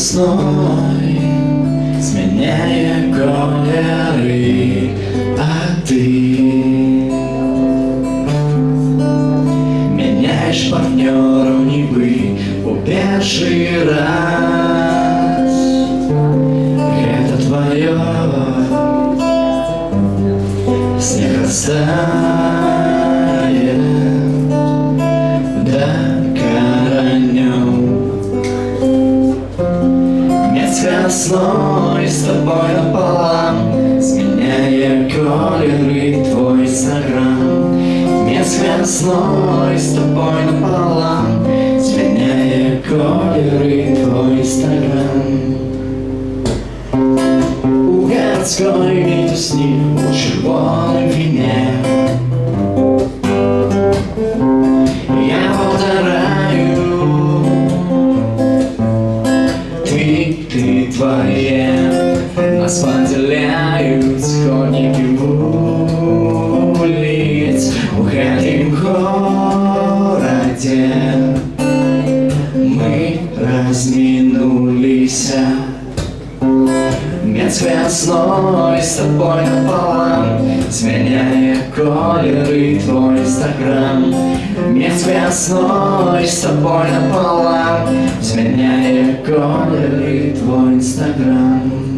весной сменяя колеры, а ты меняешь партнеру небы в первый раз. Это твое снег растает до коронёв. Месяц весной с тобой напополам, сменяя колеры твой инстаграм. Месяц весной с тобой напополам, сменяя колеры твой инстаграм. У городской метусни в червоном вине я повторяю твиты твои. Нас поделяют ходники улиц в этом городе. Мы разминулись. Месяц весной с тобой напополам, сменяя колеры твой инстаграм. Месяц весной с тобой напополам, сменяя колеры твой инстаграм.